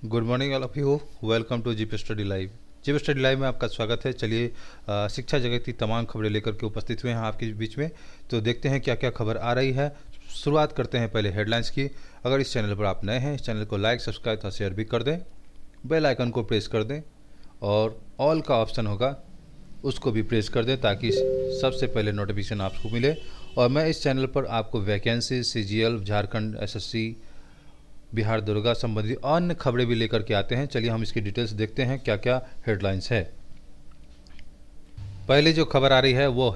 Good morning all of you. Welcome to GP study live. GP study live में आपका स्वागत है। चलिए शिक्षा जगत की तमाम खबरें लेकर के उपस्थित हुए हैं आपके बीच में। तो देखते हैं क्या क्या खबर आ रही है। शुरुआत करते हैं पहले हेडलाइंस की। अगर इस चैनल पर आप नए हैं, इस चैनल को लाइक, सब्सक्राइब तथा शेयर भी कर दें। बेल आइकन को प्रेस कर दें और ऑल का ऑप्शन होगा उसको भी प्रेस कर दें ताकि सबसे पहले नोटिफिकेशन आपको मिले। और मैं इस चैनल पर आपको vacancy, CGL, Jharkhand SSC, Bihar Durga संबंधी अन्य खबरें भी लेकर के आते हैं। चलिए हम इसकी डिटेल्स देखते हैं क्या क्या हेडलाइंस है। पहले जो खबर आ रही है वो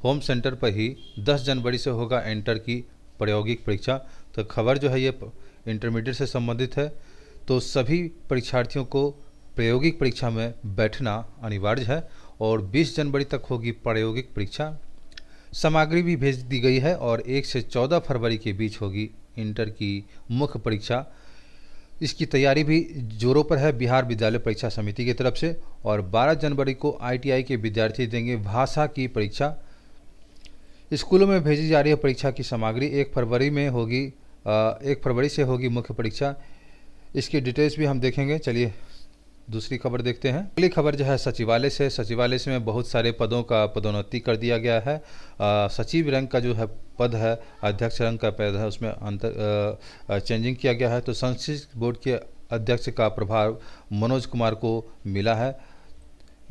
होम सेंटर पर ही 10 जनवरी से होगा इंटर की प्रायोगिक परीक्षा। तो खबर जो है ये इंटरमीडिएट से संबंधित है। तो सभी परीक्षार्थियों को प्रायोगिक परीक्षा में बैठना अनिवार्य है और 20 जनवरी तक होगी प्रायोगिक परीक्षा। सामग्री भी भेज दी गई है और 1 से 14 फरवरी के बीच होगी इंटर की मुख्य परीक्षा। इसकी तैयारी भी जोरों पर है बिहार विद्यालय परीक्षा समिति की तरफ से। और 12 जनवरी को आईटीआई के विद्यार्थी देंगे भाषा की परीक्षा। स्कूलों में भेजी जा रही है परीक्षा की सामग्री। 1 फरवरी में होगी 1 फरवरी से होगी मुख्य परीक्षा। इसकी डिटेल्स भी हम देखेंगे। चलिए दूसरी खबर देखते हैं। अगली खबर जो है सचिवालय से। सचिवालय से में बहुत सारे पदों का पदोन्नति कर दिया गया है। सचिव रैंक का जो है पद है, अध्यक्ष रैंक का पद है, उसमें चेंजिंग किया गया है। तो संस्कृत बोर्ड के अध्यक्ष का प्रभार मनोज कुमार को मिला है।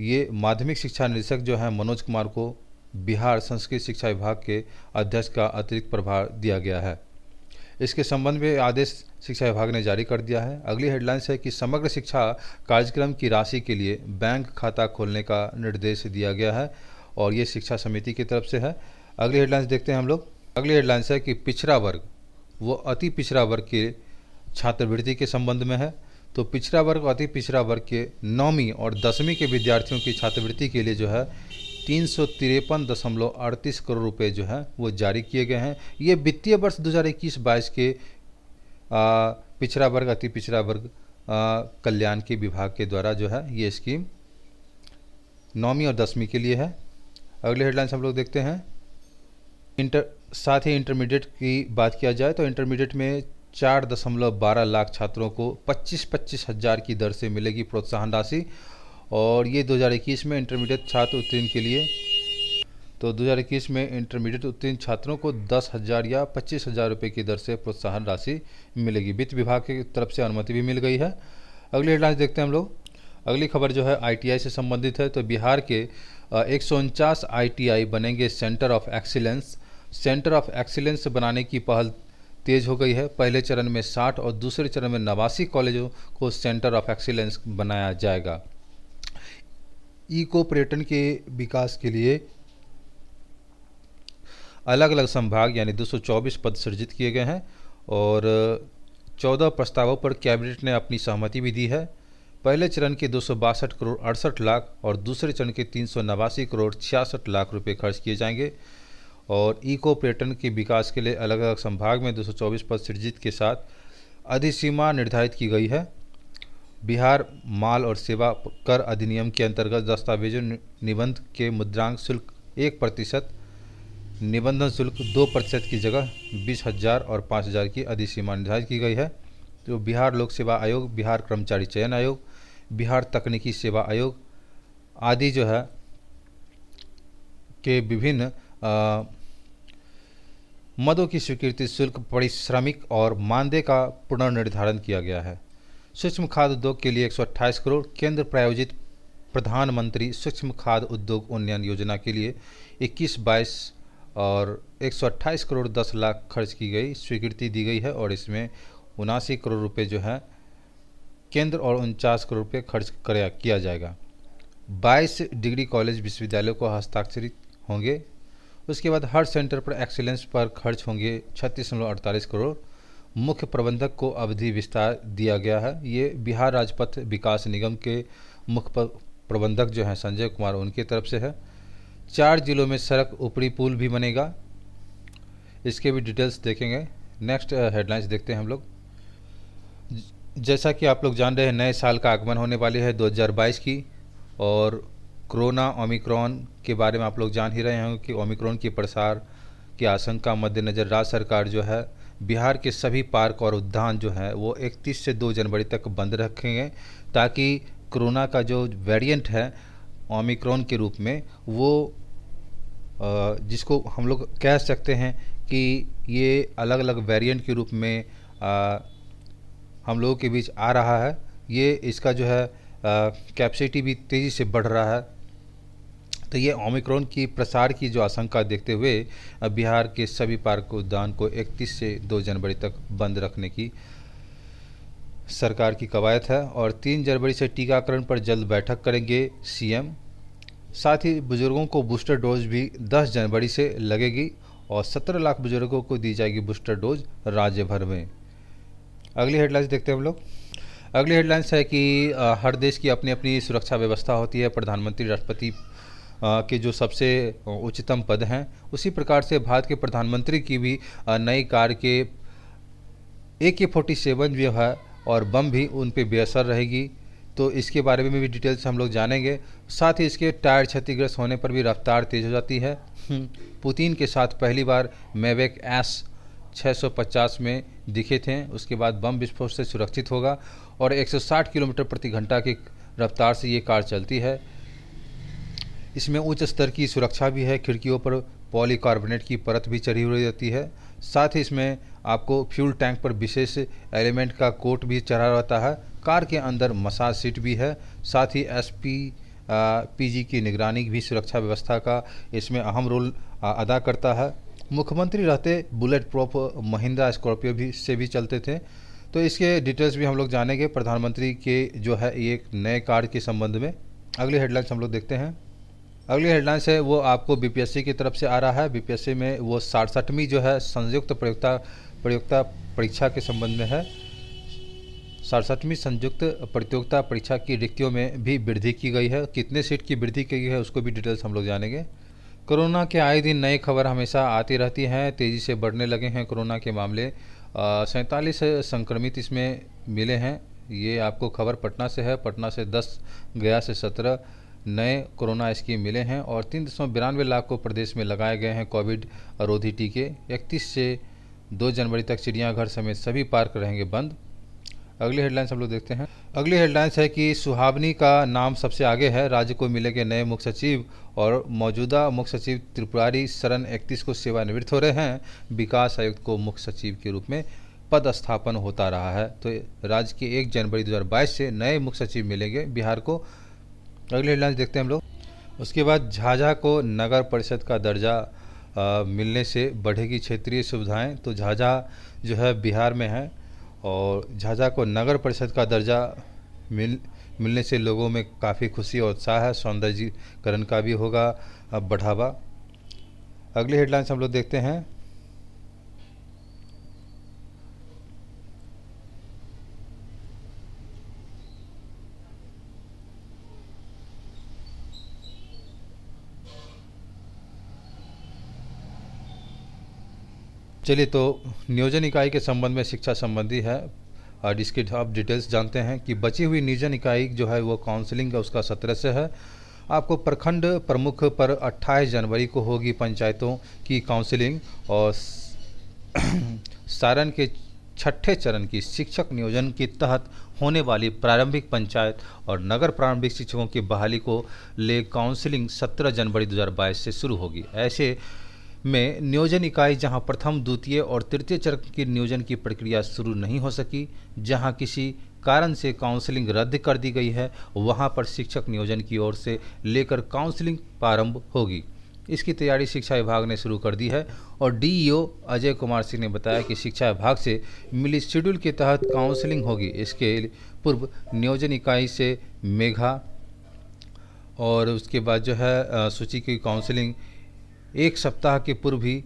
ये माध्यमिक शिक्षा निदेशक जो है मनोज कुमार को बिहार संस्कृत शिक्षा विभाग के अध्यक्ष का अतिरिक्त प्रभार दिया गया है। इसके संबंध में आदेश शिक्षा विभाग ने जारी कर दिया है। अगली हेडलाइंस है कि समग्र शिक्षा कार्यक्रम की राशि के लिए बैंक खाता खोलने का निर्देश दिया गया है और ये शिक्षा समिति की तरफ से है। अगली हेडलाइंस देखते हैं हम लोग। अगली हेडलाइंस है कि पिछड़ा वर्ग वो अति पिछड़ा वर्ग के छात्रवृत्ति के संबंध में है। तो पिछड़ा वर्ग, अति पिछड़ा वर्ग के 9वीं और 10वीं के विद्यार्थियों की छात्रवृत्ति के लिए जो है 353.38 करोड़ रुपए जो है वो जारी किए गए हैं। ये वित्तीय वर्ष 2021-22 के पिछड़ा वर्ग, अति पिछड़ा वर्ग कल्याण के विभाग के द्वारा जो है ये स्कीम 9वीं और 10वीं के लिए है। अगले हेडलाइंस हम लोग देखते हैं। साथ ही इंटरमीडिएट की बात किया जाए तो इंटरमीडिएट में 4.12 लाख छात्रों को 25-25 हज़ार की दर से मिलेगी प्रोत्साहन राशि। और ये 2021 में इंटरमीडिएट छात्र उत्तीर्ण के लिए, तो 2021 में इंटरमीडिएट उत्तीर्ण छात्रों को 10,000 या 25,000 रुपये की दर से प्रोत्साहन राशि मिलेगी। वित्त विभाग की तरफ से अनुमति भी मिल गई है। अगली हेडलाइंस देखते हैं हम लोग। अगली खबर जो है आईटीआई से संबंधित है। तो बिहार के 149 आईटीआई बनेंगे centre of excellence. Centre of excellence बनाने की पहल तेज हो गई है। पहले चरण में 60 और दूसरे चरण में 89 कॉलेजों को सेंटर ऑफ एक्सीलेंस बनाया जाएगा। इको पर्यटन के विकास के लिए अलग अलग संभाग यानी 224 पद सृजित किए गए हैं और 14 प्रस्तावों पर कैबिनेट ने अपनी सहमति भी दी है। पहले चरण के 262 करोड़ 68 लाख और दूसरे चरण के 389 करोड़ 66 लाख रुपए खर्च किए जाएंगे। और इको पर्यटन के विकास के लिए अलग अलग संभाग में 224 पद सृजित के साथ अधिसीमा निर्धारित की गई है। बिहार माल और सेवा कर अधिनियम के अंतर्गत दस्तावेजों निबंध के मुद्रांक शुल्क 1%, निबंधन शुल्क 2% की जगह 20,000 और 5,000 की अधिसीमा निर्धारित की गई है। तो बिहार लोक सेवा आयोग, बिहार कर्मचारी चयन आयोग, बिहार तकनीकी सेवा आयोग आदि जो है के विभिन्न मदों की स्वीकृति शुल्क, पारिश्रमिक और मानदेय का पुनर्निर्धारण किया गया है। सूक्ष्म खाद्य उद्योग के लिए 128 करोड़, केंद्र प्रायोजित प्रधानमंत्री सूक्ष्म खाद्य उद्योग उन्नयन योजना के लिए 21-22 और 128 करोड़ 10 लाख खर्च की गई, स्वीकृति दी गई है। और इसमें 79 करोड़ रुपए जो है केंद्र और 49 करोड़ रुपये खर्च किया जाएगा। 22 डिग्री कॉलेज विश्वविद्यालयों को हस्ताक्षरित होंगे। उसके बाद हर सेंटर पर एक्सीलेंस पर खर्च होंगे 36.48 करोड़। मुख्य प्रबंधक को अवधि विस्तार दिया गया है। ये बिहार राजपथ विकास निगम के मुख्य प्रबंधक जो हैं संजय कुमार, उनकी तरफ से है। 4 जिलों में सड़क ऊपरी पुल भी बनेगा। इसके भी डिटेल्स देखेंगे। नेक्स्ट हेडलाइंस देखते हैं हम लोग। जैसा कि आप लोग जान रहे हैं नए साल का आगमन होने वाली है 2022 की और कोरोना ओमिक्रॉन के बारे में आप लोग जान ही रहे होंगे कि ओमिक्रॉन के प्रसार की आशंका मद्देनज़र राज्य सरकार जो है बिहार के सभी पार्क और उद्यान जो है वो 31 से 2 जनवरी तक बंद रखेंगे, ताकि कोरोना का जो वेरिएंट है ओमिक्रॉन के रूप में, वो जिसको हम लोग कह सकते हैं कि ये अलग अलग वेरिएंट के रूप में हम लोगों के बीच आ रहा है। ये इसका जो है कैपेसिटी भी तेज़ी से बढ़ रहा है। तो ये ओमिक्रॉन की प्रसार की जो आशंका देखते हुए बिहार के सभी पार्क उद्यान को 31 से 2 जनवरी तक बंद रखने की सरकार की कवायद है। और 3 जनवरी से टीकाकरण पर जल्द बैठक करेंगे सीएम। साथ ही बुजुर्गों को बूस्टर डोज भी 10 जनवरी से लगेगी और 17 लाख बुजुर्गों को दी जाएगी बूस्टर डोज राज्य भर में। अगली हेडलाइंस देखते हैं हम लोग। अगली हेडलाइंस है कि हर देश की अपनी अपनी सुरक्षा व्यवस्था होती है। प्रधानमंत्री राष्ट्रपति के जो सबसे उच्चतम पद हैं, उसी प्रकार से भारत के प्रधानमंत्री की भी नई कार के AK-47 जो है और बम भी उन पे बेअसर रहेगी। तो इसके बारे में भी डिटेल से हम लोग जानेंगे। साथ ही इसके टायर क्षतिग्रस्त होने पर भी रफ्तार तेज हो जाती है। पुतिन के साथ पहली बार मैविक S-650 में दिखे थे, उसके बाद बम विस्फोट से सुरक्षित होगा और 160 किलोमीटर प्रति घंटा की रफ्तार से ये कार चलती है। इसमें उच्च स्तर की सुरक्षा भी है, खिड़कियों पर पॉलीकार्बोनेट की परत भी चढ़ी हुई रहती है। साथ ही इसमें आपको फ्यूल टैंक पर विशेष एलिमेंट का कोट भी चढ़ा रहता है। कार के अंदर मसाज सीट भी है। साथ ही SPG की निगरानी भी सुरक्षा व्यवस्था का इसमें अहम रोल अदा करता है। मुख्यमंत्री रहते बुलेट प्रूफ महिंद्रा स्कॉर्पियो भी से भी चलते थे। तो इसके डिटेल्स भी हम लोग जानेंगे प्रधानमंत्री के जो है ये एक नए कार के संबंध में। अगली हेडलाइंस हम लोग देखते हैं। अगली हेडलाइंस है वो आपको BPSC की तरफ से आ रहा है। BPSC में वो 67वीं जो है संयुक्त प्रयोक्ता परीक्षा के संबंध में है। 67वीं संयुक्त प्रतियोगिता परीक्षा की रिक्तियों में भी वृद्धि की गई है। कितने सीट की वृद्धि की गई है उसको भी डिटेल्स हम लोग जानेंगे। कोरोना के आए दिन नई खबर हमेशा आती रहती हैं। तेज़ी से बढ़ने लगे हैं कोरोना के मामले। 47 संक्रमित इसमें मिले हैं। ये आपको खबर पटना से है। पटना से 10, गया से 17 नए कोरोना स्कीम मिले हैं और 3.92 लाख को प्रदेश में लगाए गए हैं कोविड रोधी टीके। 31 से 2 जनवरी तक चिड़ियाघर समेत सभी पार्क रहेंगे बंद। अगली हेडलाइंस हम लोग देखते हैं। अगली हेडलाइंस है कि सुहावनी का नाम सबसे आगे है। राज्य को मिलेंगे नए मुख्य सचिव और मौजूदा मुख्य सचिव त्रिपुरारी शरण 31 को सेवानिवृत्त हो रहे हैं। विकास आयुक्त को मुख्य सचिव के रूप में पदस्थापन होता रहा है। तो राज्य के 1 जनवरी 2022 से नए मुख्य सचिव मिलेंगे बिहार को। अगली हेडलाइंस देखते हैं हम लोग। उसके बाद झाझा को नगर परिषद का दर्जा मिलने से बढ़ेगी क्षेत्रीय सुविधाएं। तो झाझा जो है बिहार में है और झाझा को नगर परिषद का दर्जा मिलने से लोगों में काफ़ी खुशी और उत्साह है। सौंदर्यीकरण का भी होगा बढ़ावा। अगली हेडलाइंस हम लोग देखते हैं। चलिए, तो नियोजन इकाई के संबंध में शिक्षा संबंधी है और इसके आप डिटेल्स जानते हैं कि बची हुई नियोजन इकाई जो है वो काउंसलिंग का उसका 17 से है। आपको प्रखंड प्रमुख पर 28 जनवरी को होगी पंचायतों की काउंसलिंग और सारण के 6ठे चरण की शिक्षक नियोजन के तहत होने वाली प्रारंभिक पंचायत और नगर प्रारंभिक शिक्षकों की बहाली को ले काउंसलिंग 17 जनवरी 2022 से शुरू होगी। ऐसे में नियोजन इकाई जहां प्रथम, द्वितीय और तृतीय चरण की नियोजन की प्रक्रिया शुरू नहीं हो सकी, जहां किसी कारण से काउंसलिंग रद्द कर दी गई है, वहां पर शिक्षक नियोजन की ओर से लेकर काउंसलिंग प्रारंभ होगी। इसकी तैयारी शिक्षा विभाग ने शुरू कर दी है और DEO अजय कुमार सिंह ने बताया कि शिक्षा विभाग से मिली शेड्यूल के तहत काउंसलिंग होगी। इसके पूर्व नियोजन इकाई से मेघा और उसके बाद जो है सूची की काउंसलिंग 1 सप्ताह के पूर्व ही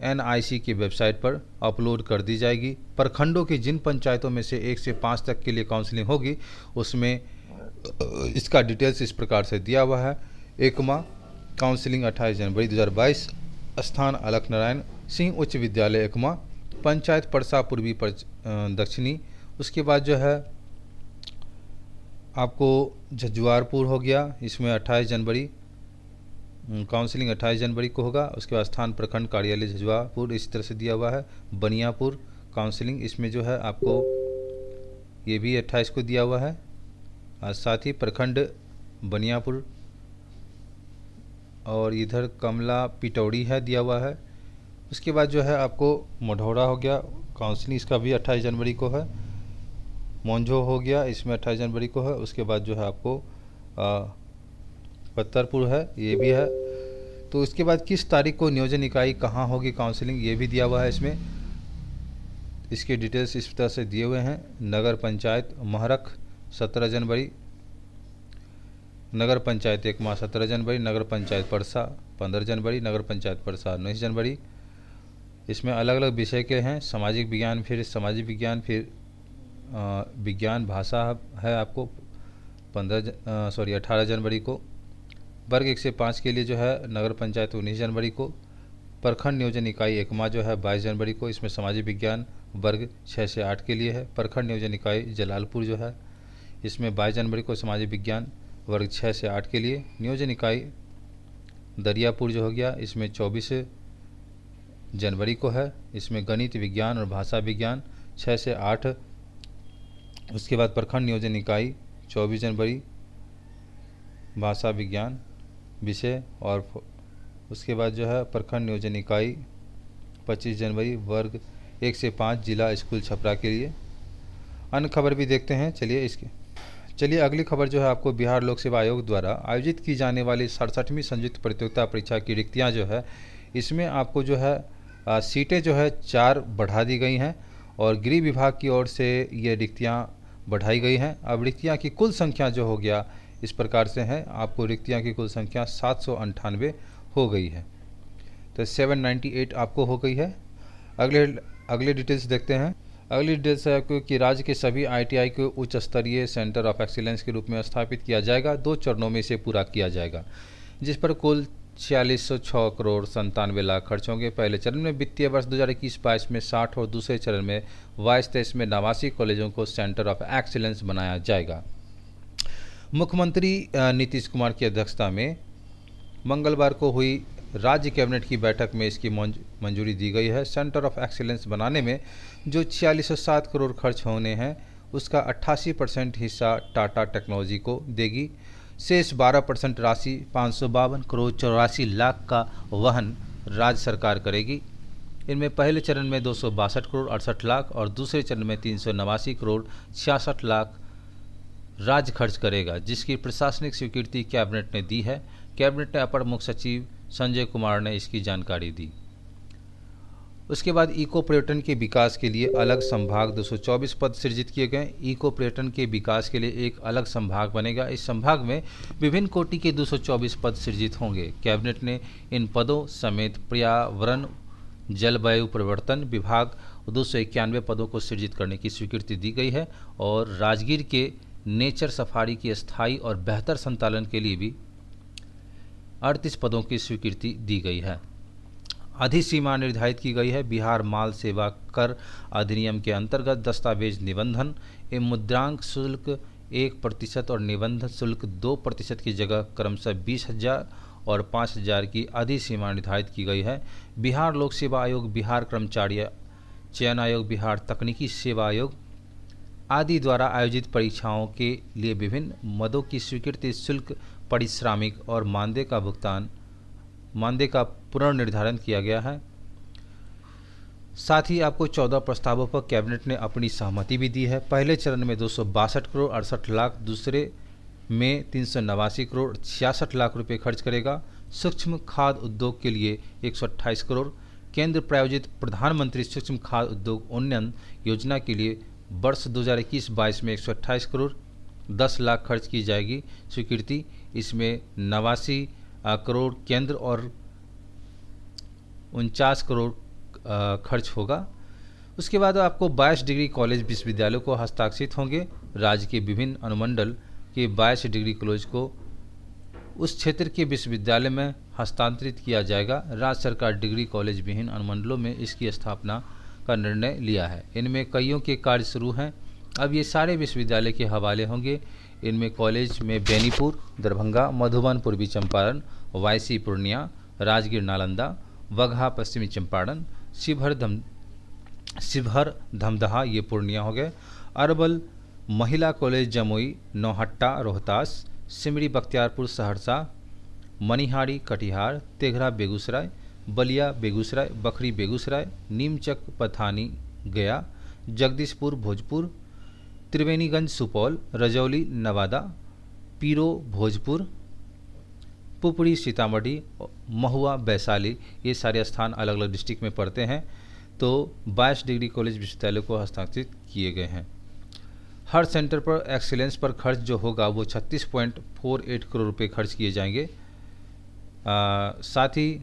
NIC की वेबसाइट पर अपलोड कर दी जाएगी। प्रखंडों की जिन पंचायतों में से 1 से 5 तक के लिए काउंसलिंग होगी उसमें इसका डिटेल्स इस प्रकार से दिया हुआ है। एकमा काउंसलिंग 28 जनवरी 2022, स्थान अलख नारायण सिंह उच्च विद्यालय एकमा, पंचायत परसा पूर्वी दक्षिणी। उसके बाद जो है आपको झज्जुआरपुर हो गया, इसमें 28 जनवरी काउंसलिंग 28 जनवरी को होगा। उसके बाद स्थान प्रखंड कार्यालय झज्जुआरपुर इस तरह से दिया हुआ है। बनियापुर काउंसलिंग इसमें जो है आपको ये भी 28 को दिया हुआ है। और साथ ही प्रखंड बनियापुर और इधर कमला पिटौड़ी है दिया हुआ है। उसके बाद जो है आपको मढ़ौरा हो गया, काउंसलिंग इसका भी 28 जनवरी को है। मोंझो हो गया, इसमें 28 जनवरी को है। उसके बाद जो है आपको पत्तरपुर है, ये भी है। तो इसके बाद किस तारीख को नियोजन इकाई कहाँ होगी काउंसलिंग, ये भी दिया हुआ है इसमें। इसके डिटेल्स इस तरह से दिए हुए हैं। नगर पंचायत महरख 17 जनवरी, नगर पंचायत एकमा 17 जनवरी, नगर पंचायत परसा 15 जनवरी, नगर पंचायत परसा 19 जनवरी। इसमें अलग अलग विषय के हैं, सामाजिक विज्ञान, फिर सामाजिक विज्ञान, फिर विज्ञान भाषा है आपको 18 जनवरी को। वर्ग 1 से 5 के लिए जो है नगर पंचायत 19 जनवरी को। प्रखंड नियोजन इकाई एकमा जो है 22 जनवरी को, इसमें सामाजिक विज्ञान वर्ग 6 से 8 के लिए है। प्रखंड नियोजन इकाई जलालपुर जो है इसमें 22 जनवरी को सामाजिक विज्ञान वर्ग 6 से 8 के लिए। नियोजन इकाई दरियापुर जो हो गया इसमें 24 जनवरी को है, इसमें गणित विज्ञान और भाषा विज्ञान 6 से 8। उसके बाद प्रखंड नियोजन इकाई 24 जनवरी भाषा विज्ञान विषय। और उसके बाद जो है प्रखंड नियोजन इकाई 25 जनवरी वर्ग 1 से 5 जिला स्कूल छपरा के लिए। अन्य खबर भी देखते हैं। चलिए अगली खबर जो है आपको बिहार लोक सेवा आयोग द्वारा आयोजित की जाने वाली 67वीं संयुक्त प्रतियोगिता परीक्षा की रिक्तियाँ जो है इसमें आपको जो है सीटें जो है 4 बढ़ा दी गई हैं और गृह विभाग की ओर से ये रिक्तियाँ बढ़ाई गई हैं। अब रिक्तियाँ की कुल संख्या जो हो गया इस प्रकार से है, आपको रिक्तियाँ की कुल संख्या 798 हो गई है, तो 798 आपको हो गई है। अगले डिटेल्स देखते हैं। अगली डिटेल्स है कि राज्य के सभी ITI को उच्च स्तरीय सेंटर ऑफ एक्सीलेंस के रूप में स्थापित किया जाएगा। 2 चरणों में इसे पूरा किया जाएगा, जिस पर कुल 4606 करोड़ 97 लाख खर्च होंगे। पहले चरण में वित्तीय वर्ष 2021-22 में 60 और दूसरे चरण में 22-23 में 89 कॉलेजों को सेंटर ऑफ एक्सीलेंस बनाया जाएगा। मुख्यमंत्री नीतीश कुमार की अध्यक्षता में मंगलवार को हुई राज्य कैबिनेट की बैठक में इसकी मंजूरी दी गई है। सेंटर ऑफ एक्सीलेंस बनाने में जो 4607 करोड़ खर्च होने हैं उसका 88% हिस्सा टाटा टेक्नोलॉजी को देगी। शेष 12% राशि 552 करोड़ 84 लाख का वहन राज्य सरकार करेगी। इनमें पहले चरण में 262 करोड़ 68 लाख और दूसरे चरण में 389 करोड़ 66 लाख राज्य खर्च करेगा, जिसकी प्रशासनिक स्वीकृति कैबिनेट ने दी है। कैबिनेट ने अपर मुख्य सचिव संजय कुमार ने इसकी जानकारी दी। उसके बाद इको पर्यटन के विकास के लिए अलग संभाग 224 पद सृजित किए गए। इको पर्यटन के विकास के लिए एक अलग संभाग बनेगा। इस संभाग में विभिन्न कोटि के 224 पद सृजित होंगे। कैबिनेट ने इन पदों समेत पर्यावरण जलवायु परिवर्तन विभाग 291 पदों को सृजित करने की स्वीकृति दी गई है और राजगीर के नेचर सफारी की स्थायी और बेहतर संचालन के लिए भी 38 पदों की स्वीकृति दी गई है। अधिसीमा निर्धारित की गई है। बिहार माल सेवा कर अधिनियम के अंतर्गत दस्तावेज निबंधन एवं मुद्रांक शुल्क 1% और निबंधन शुल्क 2% की जगह क्रमशः 20,000 और 5,000 की अधिसीमा निर्धारित की गई है। बिहार लोक सेवा आयोग, बिहार कर्मचारी चयन आयोग, बिहार तकनीकी सेवा आयोग आदि द्वारा आयोजित परीक्षाओं के लिए विभिन्न मदों की स्वीकृति, शुल्क, पारिश्रमिक और मानदेय का पुनर्निर्धारण किया गया है। साथ ही आपको 14 प्रस्तावों पर कैबिनेट ने अपनी सहमति भी दी है। पहले चरण में 262 करोड़ 68 लाख, दूसरे में 389 करोड़ 66 लाख रुपए खर्च करेगा। सूक्ष्म खाद्य उद्योग के लिए 128 करोड़, केंद्र प्रायोजित प्रधानमंत्री सूक्ष्म खाद्य उद्योग उन्नयन योजना के लिए वर्ष 2021-22 में 128 करोड़ 10 लाख खर्च की जाएगी स्वीकृति। इसमें 89 करोड़ केंद्र और 49 करोड़ खर्च होगा। उसके बाद आपको 22 डिग्री कॉलेज विश्वविद्यालयों को हस्ताक्षरित होंगे। राज्य के विभिन्न अनुमंडल के 22 डिग्री कॉलेज को उस क्षेत्र के विश्वविद्यालय में हस्तांतरित किया जाएगा। राज्य सरकार डिग्री कॉलेज विभिन्न अनुमंडलों में इसकी स्थापना का निर्णय लिया है। इनमें कईयों के कार्य शुरू हैं। अब ये सारे विश्वविद्यालय के हवाले होंगे। इनमें कॉलेज में बेनीपुर दरभंगा, मधुबन पूर्वी चंपारण, वायसी पूर्णिया, राजगीर नालंदा, बगहा पश्चिमी चंपारण, शिवहर शिवहर धमदहा ये पूर्णिया हो गए, अरवल महिला कॉलेज जमुई, नौहट्टा रोहतास, सिमरी बख्तियारपुर सहरसा, मनिहारी कटिहार, तेघरा बेगूसराय, बलिया बेगूसराय, बखरी बेगूसराय, नीमचक पथानी गया, जगदीशपुर भोजपुर, त्रिवेणीगंज सुपौल, रजौली नवादा, पीरो भोजपुर, पुपरी सीतामढ़ी, महुआ वैशाली, ये सारे स्थान अलग अलग डिस्ट्रिक्ट में पड़ते हैं। तो 22 डिग्री कॉलेज विश्वविद्यालय को हस्तांतरित किए गए हैं। हर सेंटर पर एक्सीलेंस पर खर्च जो होगा वो 36.48 करोड़ रुपए खर्च किए जाएंगे। साथ ही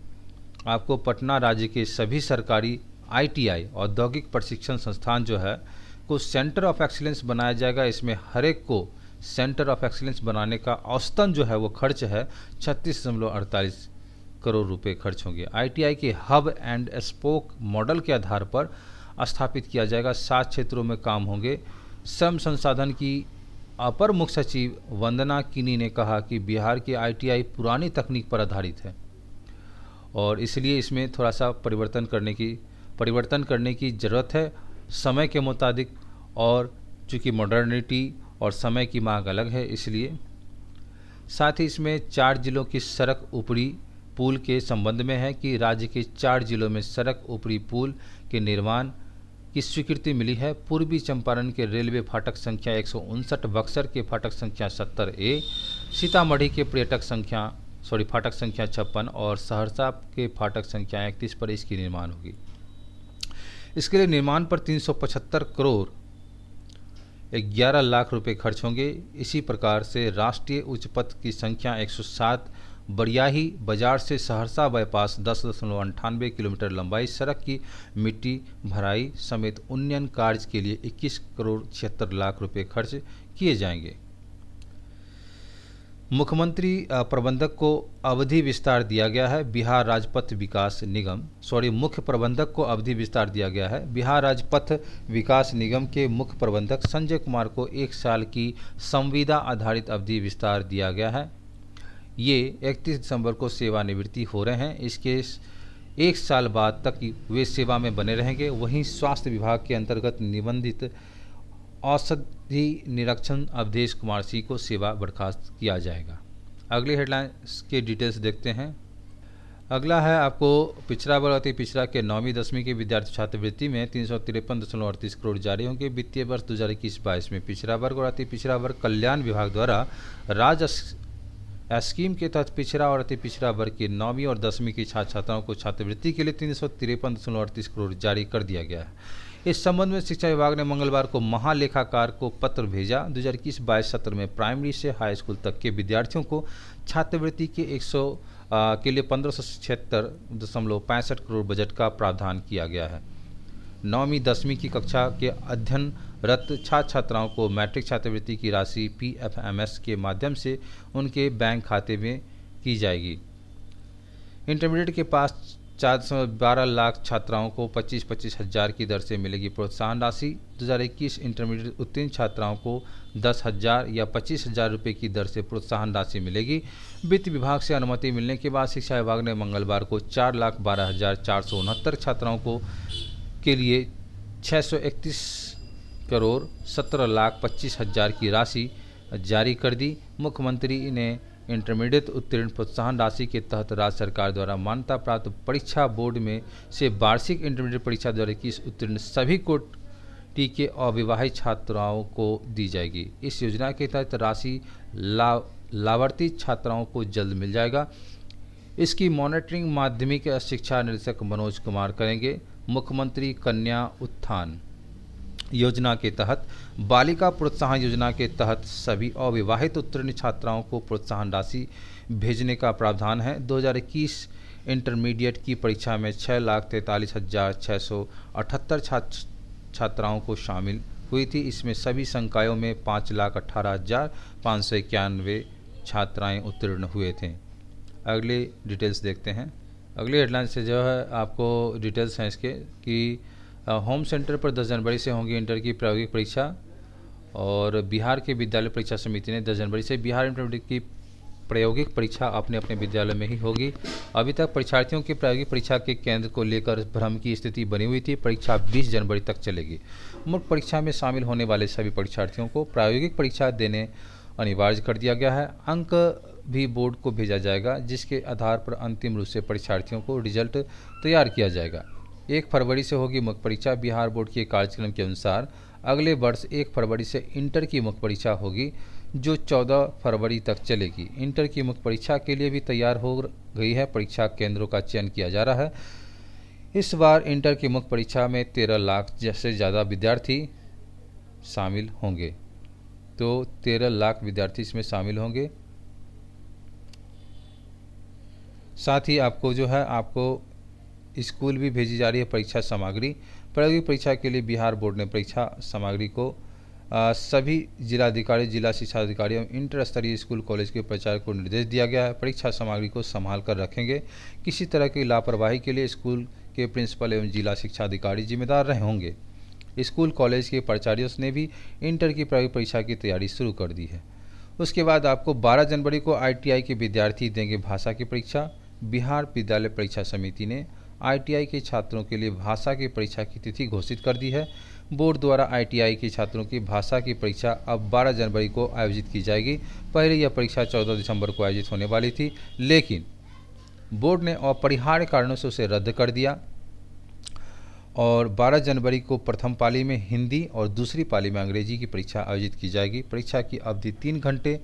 आपको पटना राज्य के सभी सरकारी ITI औद्योगिक प्रशिक्षण संस्थान जो है को सेंटर ऑफ एक्सीलेंस बनाया जाएगा। इसमें हर एक को सेंटर ऑफ एक्सीलेंस बनाने का औसतन जो है वो खर्च है 36.48 करोड़ रुपए खर्च होंगे। ITI के हब एंड स्पोक मॉडल के आधार पर स्थापित किया जाएगा। 7 क्षेत्रों में काम होंगे। श्रम संसाधन की अपर मुख्य सचिव वंदना किनी ने कहा कि बिहार की ITI पुरानी तकनीक पर आधारित है और इसलिए इसमें थोड़ा सा परिवर्तन करने की ज़रूरत है समय के मुताबिक, और चूँकि मॉडर्निटी और समय की मांग अलग है इसलिए। साथ ही इसमें 4 जिलों की सड़क ऊपरी पुल के संबंध में है कि राज्य के 4 जिलों में सड़क ऊपरी पुल के निर्माण की स्वीकृति मिली है। पूर्वी चंपारण के रेलवे फाटक संख्या 159, बक्सर के फाटक संख्या 70A, सीतामढ़ी के फाटक संख्या 56 और सहरसा के फाटक संख्या 31 पर इसकी निर्माण होगी। इसके लिए निर्माण पर 375 करोड़ 11 लाख रुपए खर्च होंगे। इसी प्रकार से राष्ट्रीय उच्च पथ की संख्या 107 बरियाही बाजार से सहरसा बाईपास 10.98 किलोमीटर लंबाई सड़क की मिट्टी भराई समेत उन्नयन कार्य के लिए 21 करोड़ 76 लाख रुपए खर्च किए जाएंगे। मुख्य प्रबंधक को अवधि विस्तार दिया गया है। बिहार राजपथ विकास निगम के मुख्य प्रबंधक संजय कुमार को 1 साल की संविदा आधारित अवधि विस्तार दिया गया है। ये 31 दिसंबर को सेवानिवृत्ति हो रहे हैं। इसके 1 साल बाद तक वे सेवा में बने रहेंगे। वहीं स्वास्थ्य विभाग के अंतर्गत निबंधित औषधि निरीक्षण अवधेश कुमार सिंह को सेवा बर्खास्त किया जाएगा। अगली हेडलाइंस के डिटेल्स देखते हैं। अगला है आपको पिछड़ा वर्ग अति पिछड़ा के 9वीं 10वीं के विद्यार्थी छात्रवृत्ति में 353.38 करोड़ जारी होंगे। वित्तीय वर्ष 2021-22 में पिछड़ा वर्ग और अति पिछड़ा वर्ग कल्याण विभाग द्वारा राज्य स्कीम के तहत पिछड़ा और अति पिछड़ा वर्ग के 9वीं और 10वीं की छात्र छात्राओं को छात्रवृत्ति के लिए 353.38 करोड़ जारी कर दिया गया है। इस संबंध में शिक्षा विभाग ने मंगलवार को महालेखाकार को पत्र भेजा। 2021-22 सत्र में प्राइमरी से हाई स्कूल तक के विद्यार्थियों को छात्रवृत्ति के के लिए 1576.65 करोड़ बजट का प्रावधान किया गया है। 9वीं 10वीं की कक्षा के अध्ययनरत छात्र छात्राओं को मैट्रिक छात्रवृत्ति की राशि PFMS के माध्यम से उनके बैंक खाते में की जाएगी। इंटरमीडिएट के पास 4.12 लाख छात्राओं को 25-25 हज़ार की दर से मिलेगी प्रोत्साहन राशि। 2021 इंटरमीडिएट उत्तीर्ण छात्राओं को 10,000 या 25,000 रुपये की दर से प्रोत्साहन राशि मिलेगी। वित्त विभाग से अनुमति मिलने के बाद शिक्षा विभाग ने मंगलवार को 4,12,469 छात्राओं के लिए 631 करोड़ 17,25,000 की राशि जारी कर दी। मुख्यमंत्री ने इंटरमीडिएट उत्तीर्ण प्रोत्साहन राशि के तहत राज्य सरकार द्वारा मान्यता प्राप्त परीक्षा बोर्ड में से वार्षिक इंटरमीडिएट परीक्षा 2021 उत्तीर्ण सभी कोटि के अविवाहित छात्राओं को दी जाएगी। इस योजना के तहत राशि लाभार्थी छात्राओं को जल्द मिल जाएगा। इसकी मॉनिटरिंग माध्यमिक शिक्षा निदेशक मनोज कुमार करेंगे। मुख्यमंत्री कन्या उत्थान योजना के तहत बालिका प्रोत्साहन योजना के तहत सभी अविवाहित उत्तीर्ण छात्राओं को प्रोत्साहन राशि भेजने का प्रावधान है। 2021 इंटरमीडिएट की परीक्षा में 6,43,678 छात्राओं को शामिल हुई थी। इसमें सभी संकायों में 5,18,591 छात्राएं उत्तीर्ण हुए थे। अगले डिटेल्स देखते हैं। अगली हेडलाइन से जो है आपको डिटेल्स हैं इसके कि होम सेंटर पर 10 जनवरी से होंगी इंटर की प्रायोगिक परीक्षा और बिहार के विद्यालय परीक्षा समिति ने 10 जनवरी से बिहार इंटरमीडिएट की प्रायोगिक परीक्षा अपने अपने विद्यालय में ही होगी। अभी तक परीक्षार्थियों की प्रायोगिक परीक्षा के केंद्र को लेकर भ्रम की स्थिति बनी हुई थी। परीक्षा 20 जनवरी तक चलेगी। मुख्य परीक्षा में शामिल होने वाले सभी परीक्षार्थियों को प्रायोगिक परीक्षा देने अनिवार्य कर दिया गया है। अंक भी बोर्ड को भेजा जाएगा, जिसके आधार पर अंतिम रूप से परीक्षार्थियों को रिजल्ट तैयार किया जाएगा। 1 फरवरी से होगी मुख्य परीक्षा। बिहार बोर्ड के कार्यक्रम के अनुसार अगले वर्ष 1 फरवरी से इंटर की मुख्य परीक्षा होगी, जो 14 फरवरी तक चलेगी। इंटर की मुख्य परीक्षा के लिए भी तैयार हो गई है। परीक्षा केंद्रों का चयन किया जा रहा है। इस बार इंटर की मुख्य परीक्षा में 13 लाख से ज़्यादा विद्यार्थी शामिल होंगे। तो 13 लाख विद्यार्थी इसमें शामिल होंगे। साथ ही आपको जो है आपको स्कूल भी भेजी जा रही है परीक्षा सामग्री। प्रायोगिक परीक्षा के लिए बिहार बोर्ड ने परीक्षा सामग्री को सभी जिलाधिकारी, जिला शिक्षा अधिकारी एवं इंटर स्तरीय स्कूल कॉलेज के प्राचार्य को निर्देश दिया गया है। परीक्षा सामग्री को संभाल कर रखेंगे। किसी तरह की लापरवाही के लिए स्कूल के प्रिंसिपल एवं जिला शिक्षा अधिकारी जिम्मेदार रहे होंगे। स्कूल कॉलेज के प्राचार्यों ने भी इंटर की प्रायोगिक परीक्षा की तैयारी शुरू कर दी है। उसके बाद आपको 12 जनवरी को ITI के विद्यार्थी देंगे भाषा की परीक्षा। बिहार विद्यालय परीक्षा समिति ने ITI के छात्रों के लिए भाषा की परीक्षा की तिथि घोषित कर दी है। बोर्ड द्वारा ITI के छात्रों की भाषा की परीक्षा अब 12 जनवरी को आयोजित की जाएगी। पहले यह परीक्षा 14 दिसंबर को आयोजित होने वाली थी, लेकिन बोर्ड ने अपरिहार्य कारणों से उसे रद्द कर दिया और 12 जनवरी को प्रथम पाली में हिंदी और दूसरी पाली में अंग्रेजी की परीक्षा आयोजित की जाएगी। परीक्षा की अवधि 3 घंटे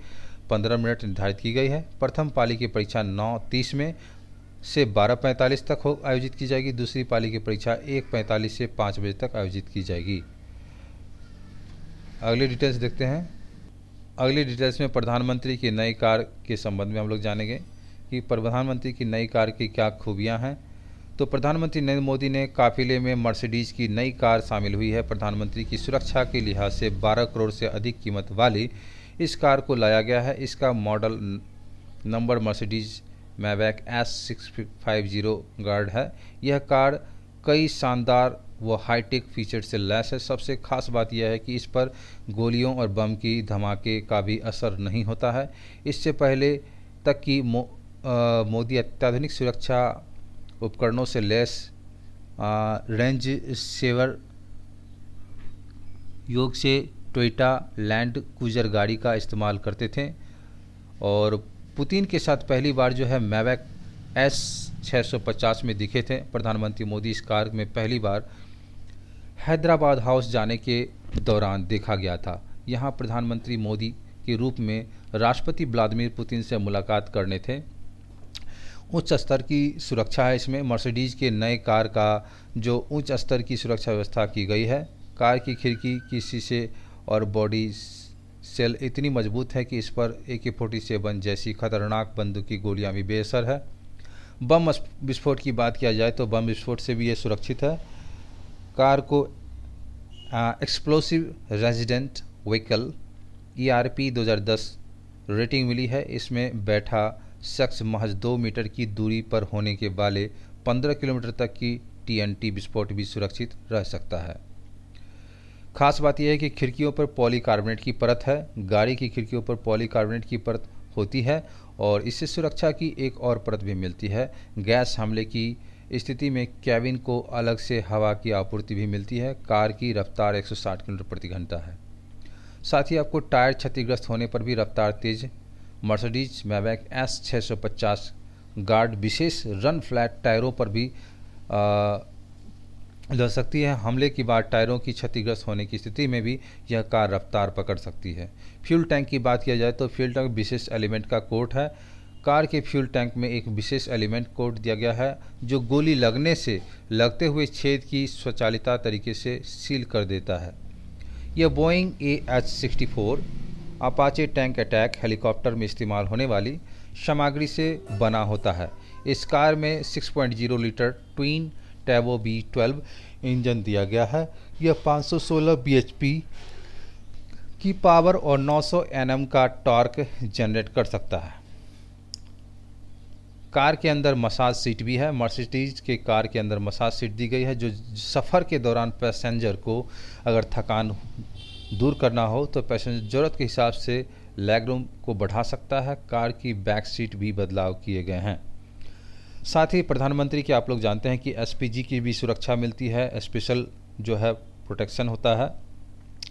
15 मिनट निर्धारित की गई है। प्रथम पाली की परीक्षा 9:30 में से 12:45 तक आयोजित की जाएगी। दूसरी पाली की परीक्षा 1:45 से 5 बजे तक आयोजित की जाएगी। अगली डिटेल्स देखते हैं। अगली डिटेल्स में प्रधानमंत्री की नई कार के संबंध में हम लोग जानेंगे कि प्रधानमंत्री की नई कार की क्या खूबियां हैं। तो प्रधानमंत्री नरेंद्र मोदी ने काफिले में मर्सिडीज की नई कार शामिल हुई है। प्रधानमंत्री की सुरक्षा के लिहाज से 12 करोड़ से अधिक कीमत वाली इस कार को लाया गया है। इसका मॉडल नंबर मर्सिडीज मैवैक S650 गार्ड है। यह कार कई शानदार व हाईटेक फीचर से लैस है। सबसे खास बात यह है कि इस पर गोलियों और बम की धमाके का भी असर नहीं होता है। इससे पहले तक कि मोदी अत्याधुनिक सुरक्षा उपकरणों से लैस रेंज सेवर योग से टोयोटा लैंड क्रूजर गाड़ी का इस्तेमाल करते थे और पुतिन के साथ पहली बार जो है मैवैक S650 में दिखे थे। प्रधानमंत्री मोदी इस कार में पहली बार हैदराबाद हाउस जाने के दौरान देखा गया था। यहाँ प्रधानमंत्री मोदी के रूप में राष्ट्रपति व्लादिमीर पुतिन से मुलाकात करने थे। उच्च स्तर की सुरक्षा है इसमें। मर्सिडीज के नए कार का जो उच्च स्तर की सुरक्षा व्यवस्था की गई है। कार की खिड़की की शीशे और बॉडी सेल इतनी मजबूत है कि इस पर AK-47 जैसी खतरनाक बंदूक की गोलियां भी बेअसर है। बम विस्फोट की बात किया जाए तो बम विस्फोट से भी ये सुरक्षित है। कार को explosive resistant vehicle ERP 2010 rating मिली है। इसमें बैठा शख्स महज 2 मीटर की दूरी पर होने के वाले 15 किलोमीटर तक की TNT विस्फोट भी सुरक्षित रह सकता है। खास बात यह है कि खिड़कियों पर पॉलीकार्बोनेट की परत है। गाड़ी की खिड़कियों पर पॉलीकार्बोनेट की परत होती है और इससे सुरक्षा की एक और परत भी मिलती है। गैस हमले की स्थिति में कैबिन को अलग से हवा की आपूर्ति भी मिलती है। कार की रफ्तार 160 किलोमीटर प्रति घंटा है। साथ ही आपको टायर क्षतिग्रस्त होने पर भी रफ्तार तेज। मर्सिडीज मैवैक S650 गार्ड विशेष रन फ्लैट टायरों पर भी लग सकती है। हमले की बाद टायरों की क्षतिग्रस्त होने की स्थिति में भी यह कार रफ्तार पकड़ सकती है। फ्यूल टैंक की बात किया जाए तो फ्यूल टैंक विशेष एलिमेंट का कोट है। कार के फ्यूल टैंक में एक विशेष एलिमेंट कोट दिया गया है जो गोली लगने से लगते हुए छेद की स्वचालित तरीके से सील कर देता है। यह Boeing AH-64 Apache tank attack helicopter में इस्तेमाल होने वाली सामग्री से बना होता है। इस कार में 6.0 लीटर ट्विन टैबो V12 इंजन दिया गया है। यह 516 bhp की पावर और 900 Nm का टॉर्क जनरेट कर सकता है। कार के अंदर मसाज सीट भी है। मर्सिडीज के कार के अंदर मसाज सीट दी गई है जो सफ़र के दौरान पैसेंजर को अगर थकान दूर करना हो तो पैसेंजर ज़रूरत के हिसाब से लेग रूम को बढ़ा सकता है। कार की बैक सीट भी बदलाव किए गए हैं। साथ ही प्रधानमंत्री के आप लोग जानते हैं कि एसपीजी की भी सुरक्षा मिलती है, स्पेशल जो है प्रोटेक्शन होता है,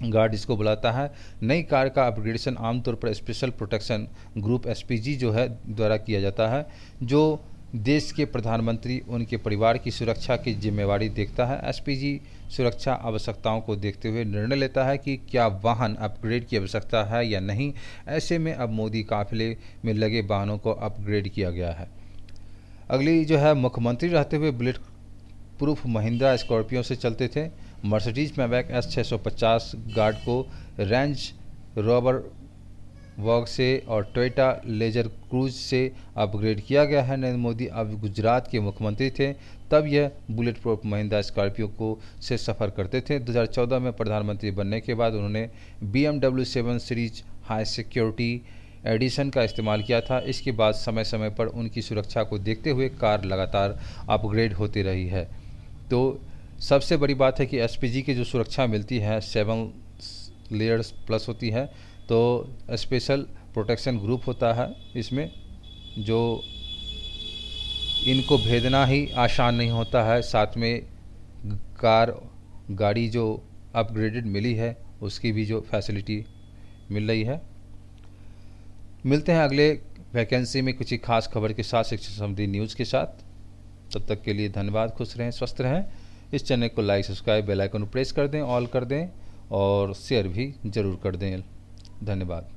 गार्ड इसको बुलाता है। नई कार का अपग्रेडेशन आमतौर पर स्पेशल प्रोटेक्शन ग्रुप एसपीजी जो है द्वारा किया जाता है, जो देश के प्रधानमंत्री उनके परिवार की सुरक्षा की जिम्मेवारी देखता है। एसपीजी सुरक्षा आवश्यकताओं को देखते हुए निर्णय लेता है कि क्या वाहन अपग्रेड की आवश्यकता है या नहीं। ऐसे में अब मोदी काफिले में लगे वाहनों को अपग्रेड किया गया है। अगली जो है, मुख्यमंत्री रहते हुए बुलेट प्रूफ महिंद्रा स्कॉर्पियो से चलते थे। मर्सिडीज मैवैक S650 गार्ड को रेंज रोवर वॉग से और टोयोटा लेजर क्रूज से अपग्रेड किया गया है। नरेंद्र मोदी अब गुजरात के मुख्यमंत्री थे, तब यह बुलेट प्रूफ महिंद्रा स्कॉर्पियो को से सफ़र करते थे। 2014 में प्रधानमंत्री बनने के बाद उन्होंने BMW 7 series high security edition का इस्तेमाल किया था। इसके बाद समय समय पर उनकी सुरक्षा को देखते हुए कार लगातार अपग्रेड होती रही है। तो सबसे बड़ी बात है कि एसपीजी की जो सुरक्षा मिलती है 7 लेयर्स प्लस होती है, तो स्पेशल प्रोटेक्शन ग्रुप होता है इसमें, जो इनको भेदना ही आसान नहीं होता है। साथ में गाड़ी जो अपग्रेडेड मिली है उसकी भी जो फैसिलिटी मिल रही है। मिलते हैं अगले वैकेंसी में कुछ ही खास खबर के साथ, शिक्षा संबंधी न्यूज़ के साथ। तब तक के लिए धन्यवाद, खुश रहें, स्वस्थ रहें। इस चैनल को like, subscribe, bell icon press कर दें, ऑल कर दें और शेयर भी ज़रूर कर दें। धन्यवाद।